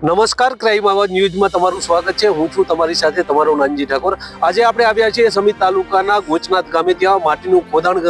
નમસ્કાર, ક્રાઇમ આવાજ ન્યૂઝમાં તમારું સ્વાગત છે. હું છું તમારી સાથે તમારો નાનજી ઠાકોર. આજે આપણે આવ્યા છીએ સમિત તાલુકાના ગોચનાથ ગામે. ત્યાં માટીનું ખોદાણ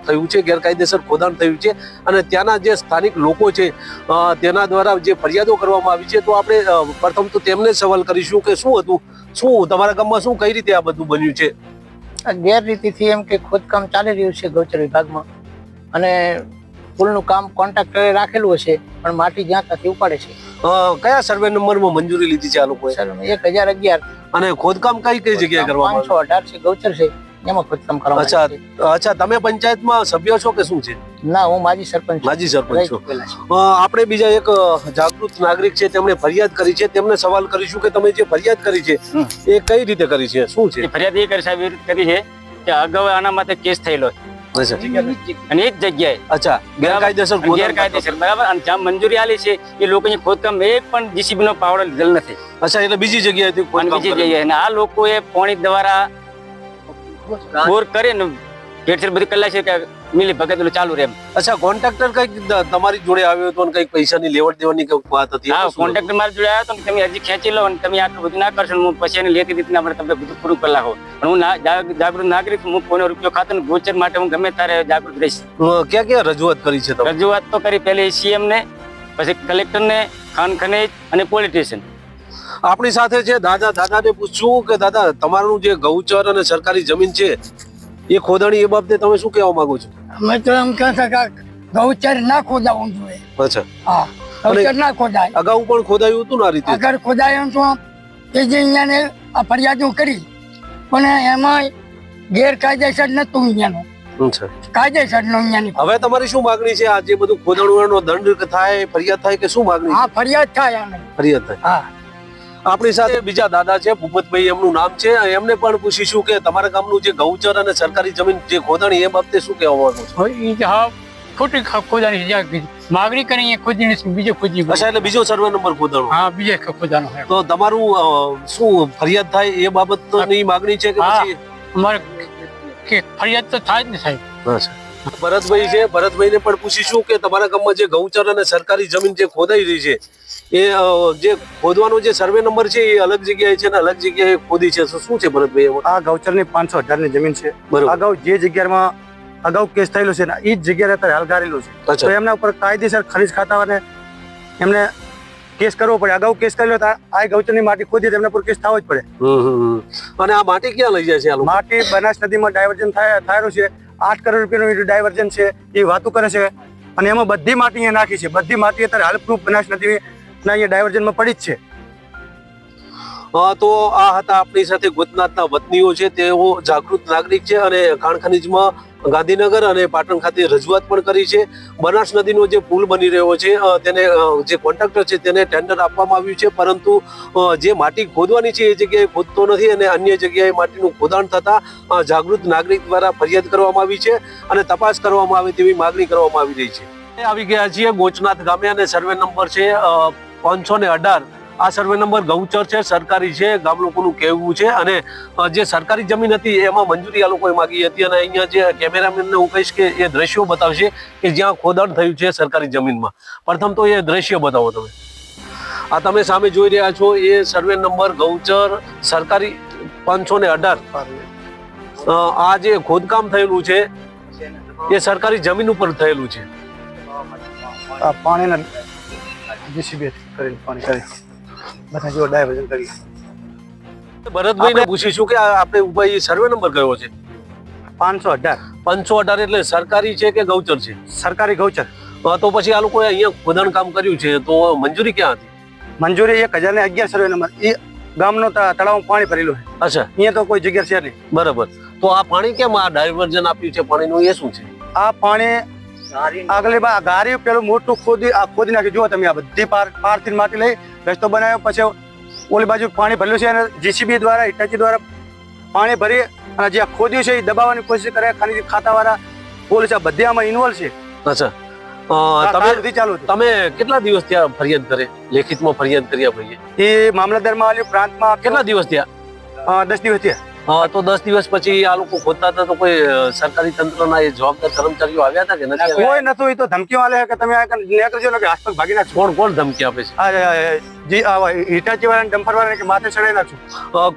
થયું છે, ગેરકાયદેસર ખોદાણ થયું છે અને ત્યાંના જે સ્થાનિક લોકો છે તેના દ્વારા જે ફરિયાદો કરવામાં આવી છે. તો આપણે પ્રથમ તો તેમને સવાલ કરીશું કે શું હતું, શું તમારા ગામમાં શું કઈ રીતે આ બધું બન્યું છે? ગેરરીતિથી એમ કે ખોદકામ ચાલી રહ્યું છે ગૌચર વિભાગમાં અને પુલનું કામ કોન્ટ્રાક્ટરે રાખેલું હશે પણ માટી જ્યાં ત્યાંથી ઉપાડે છે. કયા સર્વે નંબરમાં મંજૂરી લીધી છે આ લોકોએ? 1011 અને ખોદકામ કઈ કઈ જગ્યાએ કરવામાં આવ્યું? 518 છે ગૌચર છે, એમાં ખોદકામ કરવામાં આવ્યું છે. અચ્છા, તમે પંચાયતમાં સભ્ય છો કે શું છે? ના, હું માજી સરપંચ છું. માજી સરપંચ છો. આપણે બીજા એક જાગૃત નાગરિક છે, તેમણે ફરિયાદ કરી છે. તેમને સવાલ કરીશું કે તમે જે ફરિયાદ કરી છે એ કઈ રીતે કરી છે, શું છે ફરિયાદ? એ કરી સાહેબ કરી છે કે અગાઉ આના માટે કેસ થયેલો અને એક જગ્યાએ ગેરકાયદેસર બરાબર, અને જ્યાં મંજૂરી આલી છે એ લોકોની ખોદકામ એક પણ જીસીબી નો પાવડર લીધેલ નથી. અચ્છા, એટલે બીજી જગ્યાએથી બીજી જગ્યાએ અને આ લોકોએ પાણી દ્વારા બોર કરીને ભેળસેળ બધી કલાક છે કે મિલી ભગત ચાલુ રહે. અચ્છા, કોન્ટ્રાક્ટર કઈક તમારી જોડે આવ્યો હતો અને કઈક પૈસાની લેવડ દેવાની કઈક વાત હતી? હા, કોન્ટ્રાક્ટર મારી જોડે આવ્યો હતો કે તમે અરજી ખેંચી લો અને તમે આટલું બધું ના કરશો, હું પછી એની લેતી રીતના આપણે તમને બધું પૂરું કરી નાખો. પણ હું જાગૃત નાગરિક, હું કોઈનો રૂપિયો ખાતો ને ગોચર માટે હું ગમે ત્યારે જાગૃત રહીશ. ક્યાં ક્યાં રજૂઆત કરી છે તમે? રજૂઆત તો કરી પહેલી સીએમ ને, પછી કલેક્ટર ને, ખાન ખનીજ અને પોલિટિશિયન. આપણી સાથે છે દાદાને પૂછશું કે દાદા, તમારું જે ગૌચર અને સરકારી જમીન છે એ ખોદાણી, એ બાબતે તમે શું કહેવા માંગો છો? અમે તો એમ કહે છે કે ગૌચર ના ખોદાવું જોઈએ. અચ્છા, હા, ગૌચર ના ખોદાય. અગાઉ પણ ખોદાયું હતું ને આ રીતે? અગર ખોદાયું તો એ જે અહીંયાને આ ફરિયાદો કરી પણ એમાં ગેરકાયદેસર નતું અહીંયાનું. કાયદેસર નો અહીંયાની. હવે તમારી શું માંગણી છે? આ જે બધું ખોદાણનો દંડ થાય, ફરિયાદ થાય કે શું માંગણી? હા, ફરિયાદ થાય. ફરિયાદ થાય. હા. આપણી સાથે બીજા દાદા છે, ભૂપતભાઈ એમનું નામ છે. એમને પણ પૂછીશું કે તમારા ગામનું જે ગૌચર અને સરકારી જમીન જે ખોદાણી એ બાબતે શું કહેવા માંગો છો? હા, ખોટી ખોદાણી માગણી કરી ખોદી બીજો ખોદી. અચ્છા, એટલે બીજો સર્વે નંબર ખોદાણો? હા, બીજે ખોદાનો. તો તમારું શું ફરિયાદ થાય એ બાબતની માગણી છે કે પછી? અમારે કે ફરિયાદ તો થાય જ ને સાહેબ. ભરતભાઈ છે, ભરતભાઈને પણ પૂછીશું કે તમારા ગામમાં જે ગૌચર અને સરકારી જમીન જે ખોદાઈ રહી છે એ જે ખોદવાનો જે સર્વે નંબર છે એ અલગ જગ્યાએ છે ને અલગ જગ્યાએ ખોદી છે, શું છે ભરતભાઈ? આ ગૌચરની 518 ની જમીન છે. અગાઉ જે જગ્યામાં અગાઉ કેસ થયેલો છે ને એ જ જગ્યાએ અત્યારે હાલ ગારેલું છે. તો એમના ઉપર કાયદેસર ખનીજ ખાતાવાને એમને કેસ કરવો પડે. અગાઉ કેસ કરેલો તો આ ગૌચરની માટી ખોદી એમના પર કેસ થવો જ પડે. અને આ માટી ક્યાં લઈ જાય છે? માટી બનાસ નદીમાં ડાયવર્જન થયેલું છે. 8 કરોડ રૂપિયાનું ડાયવર્જન છે, એ વાતો કરે છે. અને એમાં બધી માટી અહીંયા નાખી છે. બધી માટી અત્યારે હાલ પ્રૂફ બનાસ નદી અહીંયા ડાયવર્જનમાં પડી જ છે. તો આ હતા આપણી સાથે ગોચનાથના વતનીઓ છે. તેઓ જાગૃત નાગરિક છે અને ખાણ ખનીજમાં ગાંધીનગર અને પાટણ ખાતે રજૂઆત પણ કરી છે. બનાસ નદીનો જે પુલ બની રહ્યો છે તેને જે કોન્ટ્રાક્ટર છે તેને ટેન્ડર આપવામાં આવ્યું છે, પરંતુ જે માટી ખોદવાની છે એ જગ્યાએ ખોદતો નથી અને અન્ય જગ્યાએ માટીનું ખોદાણ થતા જાગૃત નાગરિક દ્વારા ફરિયાદ કરવામાં આવી છે અને તપાસ કરવામાં આવે તેવી માગણી કરવામાં આવી રહી છે. આવી ગયા છીએ ગોચનાથ ગામે અને સર્વે નંબર છે 518. આ સર્વે નંબર ગૌચર છે, સરકારી છે, ગામ લોકોનું કહેવું છે. અને જે સરકારી જમીન હતી એમાં મંજૂરી આ લોકોએ માગી હતી અને અહીંયા જે કેમેરામેનને હું કહીશ કે એ દ્રશ્યો બતાવશે કે જ્યાં ખોદાણ થયું છે સરકારી જમીનમાં. પ્રથમ તો એ દ્રશ્ય બતાવો તમે. આ તમે સામે જોઈ રહ્યા છો એ સર્વે નંબર ગૌચર સરકારી 518. આ જે ખોદકામ થયેલું છે એ સરકારી જમીન ઉપર થયેલું છે. આ પાણીના જીસીબી કરીને પાણી કરી બધા જો ડાયવર્જન કરી. ભરતભાઈને પૂછીશું કે આપણે ઉભા સર્વે નંબર કયો છે? 518. 518 એટલે સરકારી છે કે ગૌચર છે? સરકારી ગૌચર. તો પછી આ લોકોએ અહીંયા ખોદાણ કામ કર્યું છે તો મંજૂરી ક્યાં હતી? મંજૂરી 1011 સર્વે નંબર. એ ગામનો તળાવમાં પાણી ભરેલું છે. અચ્છા, અહીંયા તો કોઈ જગ્યા છે નહીં. બરાબર. તો આ પાણી કેમ આ ડાયવર્જન આપ્યું છે પાણીનું, એ શું છે? આ પાણી આગળ ગારી પેલું મોટું ખોદી નાખ્યું. જુઓ તમે, આ બધી પારથી માટી લઈ રસ્તો બનાવ્યો, પછી ઓલી બાજુ પાણી ભરેલું છે અને જીસીબી દ્વારા હિટાચી દ્વારા પાણી ભરી અને જે ખોદ્યું છે એ દબાવવાની કોશિશ કરે. ખનીજ ખાતાવાળા પોલીસ આ બધી આમાં ઇન્વોલ્વ છે. અચ્છા, તમે કેટલા દિવસ ત્યાં ફરિયાદ કરે, લેખિતમાં ફરિયાદ કર્યા ભાઈએ? એ મામલતદારમાં આલ્યું, પ્રાંતમાં કેટલા દિવસ થયા? 10 દિવસ થયા. તો 10 દિવસ પછી આ લોકો ખોદતા હતા તો કોઈ સરકારી તંત્રના એ જવાબદાર કર્મચારીઓ આવ્યા હતા કે નથી આવ્યા? કોઈ નતું. એ તો ધમકીઓ આલે કે તમે આ નીકળજો ને કે હાથ પગ ભાગી નાખશો. કોણ કોણ ધમકી આપે છે? જી હિટાચી વાળા ડમ્પર વાળા કે માથે ચડાવી નાખશું.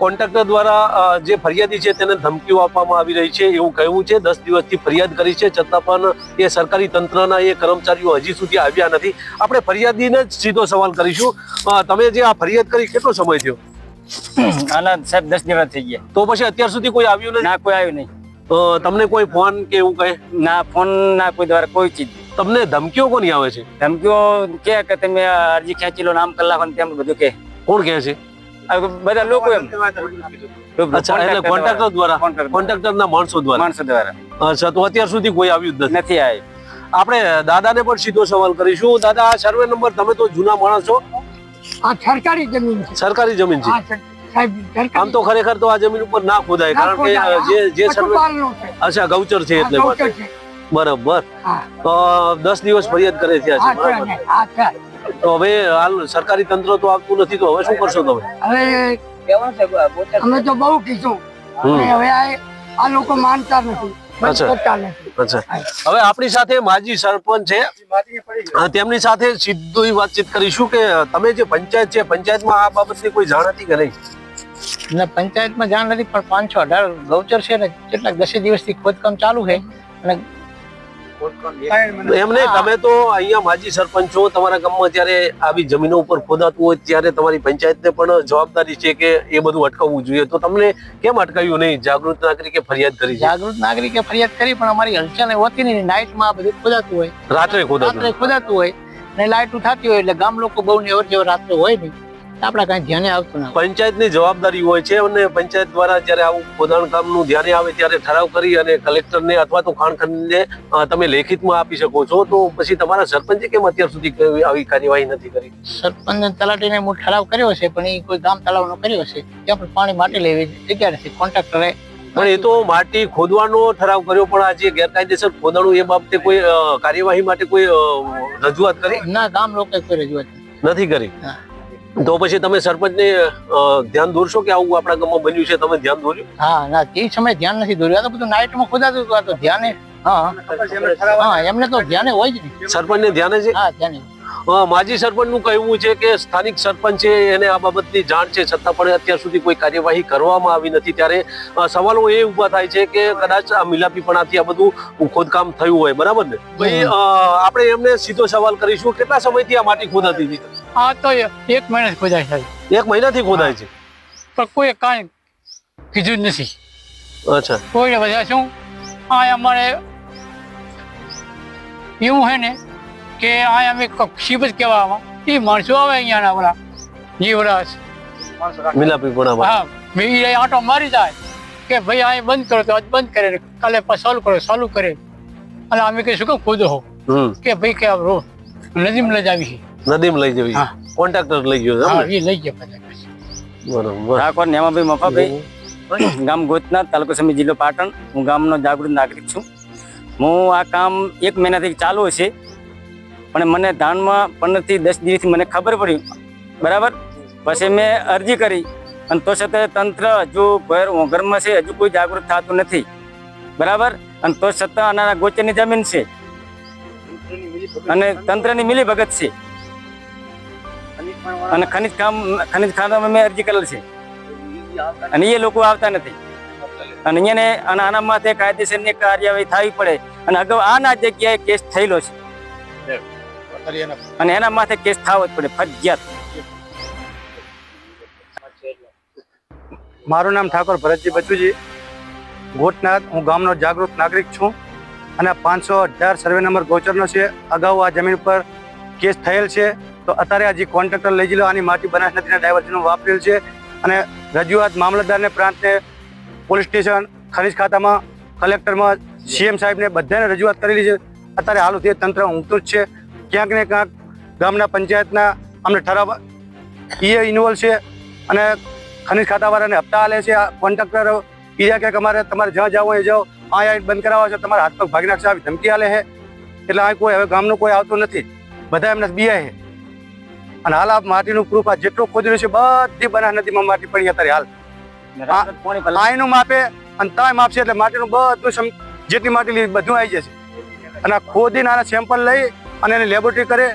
કોન્ટ્રાક્ટર દ્વારા જે ફરિયાદી છે તેને ધમકીઓ આપવામાં આવી રહી છે એવું કહેવું છે. 10 દિવસથી ફરિયાદ કરી છે છતાં પણ એ સરકારી તંત્રના એ કર્મચારીઓ હજી સુધી આવ્યા નથી. આપણે ફરિયાદીને જ સીધો સવાલ કરીશું. તમે જે આ ફરિયાદ કરી કેટલો સમય થયો? આના સાહેબ 10 દિવસ થઈ ગયા. તો પછી અત્યાર સુધી કોઈ આવ્યું નથી? ના, કોઈ આવ્યું નહીં. તમને કોઈ ફોન કે એવું કહે? ના ફોન, ના કોઈ દ્વારા કોઈ ચીજ. તમને ધમકીઓ કોની આવે છે? ધમકીઓ કે તમે અરજી ખેંચી લો, નામ કરી નાખો ને તેમ બધું કે. કોણ કહે છે? બધા લોકો એમ. અચ્છા, એટલે કોન્ટ્રાક્ટર દ્વારા, કોન્ટ્રાક્ટરના માણસો દ્વારા. માણસો દ્વારા. અચ્છા, તો અત્યાર સુધી કોઈ આવ્યું જ નથી આવ્યું. આપણે દાદાને પણ સીધો સવાલ કરીશું. દાદા, આ સર્વે નંબર, તમે તો જૂના માણસ છો, આ સરકારી જમીન છે. સરકારી જમીન છે. સાહેબ, સરકારી આમ તો ખરેખર તો આ જમીન ઉપર ના ખોદાય, કારણ કે જે સર્વે, પશુપાલનનું છે. અચ્છા, ગૌચર છે એટલે આ માટે. ગૌચર છે. બરાબર. હા. 10 દિવસ ફરિયાદ કરે છે હા, બરાબર. છે. હા, છે. તો હવે હાલ સરકારી તંત્ર તો આવતું નથી, તો હવે શું કરશો તમે? હવે અમે તો બહુ કીધું અને હવે આ લોકો માનતા નથી. અચ્છા. કરતા નથી. અચ્છા, હવે આપણી સાથે માજી સરપંચ છે, તેમની સાથે સીધી વાતચીત કરીશું કે તમે જે પંચાયત છે, પંચાયતમાં આ બાબતની કોઈ જાણ હતી કે નહીં? ને પંચાયતમાં જાણ નથી, પણ 518 ગૌચર છે ને કેટલાક 10 દિવસથી ખોદકામ ચાલુ છે. અને એમને, તમે તો અહીંયા માજી સરપંચ છો, તમારા ગામમાં જ્યારે આવી જમીનો ઉપર ખોદાતું હોય ત્યારે તમારી પંચાયતને પણ જવાબદારી છે કે એ બધું અટકાવવું જોઈએ, તો તમને કેમ અટકાવ્યું નહીં? જાગૃત નાગરિકે ફરિયાદ કરી છે. જાગૃત નાગરિકે ફરિયાદ કરી, પણ અમારી હલચલ હોતી નહીં. નાઇટમાં આ બધું ખોદાતું હોય, રાત્રે ખોદાતું? રાત્રે ખોદાતું હોય ને લાઇટું થતી હોય એટલે ગામ લોકો બહુ ને અવર રાત્રે હોય નહીં, આપડા કઈ ધ્યાને આવતું ના. પંચાયતની જવાબદારી હોય છે અને પંચાયત દ્વારા જ્યારે આવું ખોદાણ કામનું ધ્યાને આવે ત્યારે ઠરાવ કરી અને કલેક્ટરને અથવા તો ખાણ ખનીજને તમે લેખિતમાં આપી શકો છો. તો પછી તમારા સરપંચે કેમ અત્યાર સુધી આવી કાર્યવાહી નથી કરી? સરપંચ તલાટીને હું ઠરાવ કર્યો છે, પણ એ કોઈ ગામ તળાવનો કર્યો છે, ત્યાં પણ પાણી માટે લેવી જગ્યા નથી. કોન્ટ્રાક્ટરે પણ એ તો માટી ખોદવાનો ઠરાવ કર્યો, પણ આ જે ગેરકાયદેસર ખોદાણું એ બાબતે કોઈ કાર્યવાહી માટે કોઈ રજૂઆત કરી ના, ગામ લોકોએ કોઈ રજૂઆત નથી કરી? હા. તો પછી તમે સરપંચને ધ્યાન દોરશો કે આવું આપણા ગામમાં બન્યું છે? તમે ધ્યાન દોર્યું? હા, ના, તે સમય ધ્યાન નથી દોર્યું. આ તો બધું નાઇટમાં ખોદાતું હતું, આ તો ધ્યાને. હા, એમને તો ધ્યાને હોય જ નહીં. સરપંચને ધ્યાને છે? હા, ધ્યાને. માજી સરપંચનું કહેવું છે કે સ્થાનિક સરપંચ છે, એને આ બાબતની જાણ છે, છતાં પણ અત્યાર સુધી કોઈ કાર્યવાહી કરવામાં આવી નથી. ત્યારે સવાલો એ ઉભા થાય છે કે કદાચ આ મિલાપીપણાથી આ બધું ખોદકામ થયું હોય, બરાબર ને? ભાઈ, આપણે એમને સીધો સવાલ કરીશું, કેટલા સમયથી આ માટી ખોદાતી હતી? આ તો 1 મહિના ખોદાય છે. 1 મહિનાથી ખોદાય છે? પણ કોઈ કાંઈ કીધું જ નથી. અચ્છા. કોઈ બધા શું આ અમારે એવું છે ને કે આ અમે શિબ જ કહેવામાં એ માણસો આવે અહીંયાના ઓલા જીવરાજ મિલાપીપણામાં. હા, મેં આંટો મારી જાય કે ભાઈ આ બંધ કરો, તો આજ બંધ કરે, કાલે ચાલુ કરો, ચાલુ કરે. અને અમે કઈ શું કેમ ખોદો હો કે ભાઈ કે નદીમાં લઈ જાવી છે. નદીમાં લઈ જવી? કોન્ટ્રાક્ટર લઈ ગયો? હા, એ લઈ ગયા બધા. બરોબર. ઠાકોર નેમાભાઈ મફાભાઈ, ગામ ગોતનાથ, તાલુકો સમી, જિલ્લો પાટણ. હું ગામનો જાગૃત નાગરિક છું. હું આ કામ 1 મહિનાથી ચાલુ છે, પણ મને ધાનમાં 15 થી 10 દિવસથી મને ખબર પડી, બરાબર. પછી મેં અરજી કરી, અને તો છતાં તંત્ર હજુ ઘરમાં છે, હજુ કોઈ જાગૃત થતું નથી, બરાબર. અને તો છતાં આના ગોચરની જમીન છે અને તંત્રની મિલી ભગત છે, અને ખનિજ ખાતામાં મેં અરજી કરેલ છે, અને એ લોકો આવતા નથી. અને અહીંયાને આના માથે કાયદેસરની કાર્યવાહી થવી પડે. અને અગાઉ આના જગ્યાએ કેસ થયેલો છે, અને એના માથે કેસ થવો જ પડે ફરજિયાત. મારું નામ ઠાકોર ભરતજી બચુજી, ગોટનાથ. હું ગામનો જાગૃત નાગરિક છું, અને 518 સર્વે નંબર ગોચરનો છે. અગાઉ આ જમીન પર કેસ થયેલ છે, તો અત્યારે હજી કોન્ટ્રાક્ટર લઈ ગયેલો આની માટી બનાસ નદીના ડાયવર્ઝન વાપરેલ છે. અને રજૂઆત મામલતદારને, પ્રાંતને, પોલીસ સ્ટેશન, ખનીજ ખાતામાં, કલેક્ટરમાં, સીએમ સાહેબને બધાને રજૂઆત કરેલી છે. અત્યારે હાલ સુધી તંત્ર ઊંઘતું જ છે. ક્યાંક ને ક્યાંક ગામના પંચાયતના અમને ઠરાવ ઇન્વોલ્વ છે, અને ખનીજ ખાતાવાળાને હપ્તા આલે છે. કોન્ટ્રાક્ટર બીજા ક્યાંક તમારે જ્યાં જાવ એ જાઓ, આ બંધ કરાવવા છે, તમારા હાથ પગ ભાગી નાખશે, આવી ધમકી આલે છે. એટલે આ કોઈ હવે ગામનું કોઈ આવતું નથી, બધા એમને બીઆઈ છે. અને હાલ આ માટીનું પ્રૂફ, આ જેટલું ખોદેલું છે બધી બનાસ નદીમાં માટી પડી અત્યારે હાલ. પાણી ભલે આઈનું માપે અને તાય માપશે એટલે માટીનું બધું જેટલી માટી લીધી બધું આવી જશે અને આ ખોદીને આના સેમ્પલ લઈ અને એની લેબોરેટરી કરે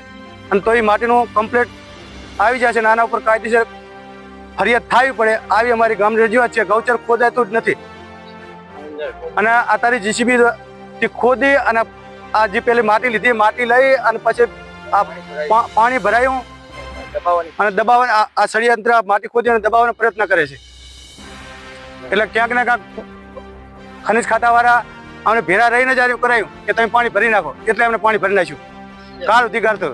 અને તો એ માટીનું કમ્પ્લીટ આવી જશે અને આના ઉપર કાયદેસર ફરિયાદ થવી પડે આવી અમારી ગામની રજૂઆત છે. ગૌચર ખોદાતું જ નથી અને આ તારી જીસીબી થી ખોદી અને આ જે પેલી માટી લીધી માટી લઈ અને પછી આ પાણી ભરાયું અને દબાવવા આ ષડયંત્ર માટી ખોદી અને દબાવવાનો પ્રયત્ન કરે છે. એટલે ક્યાંક ને ક્યાંક ખનિજ ખાતાવાળા અમને ભેરા રહીને જ કરાયું કે તમે પાણી ભરી નાખો એટલે અમને પાણી ભરી નાખ્યું કાલ સુધી કરતો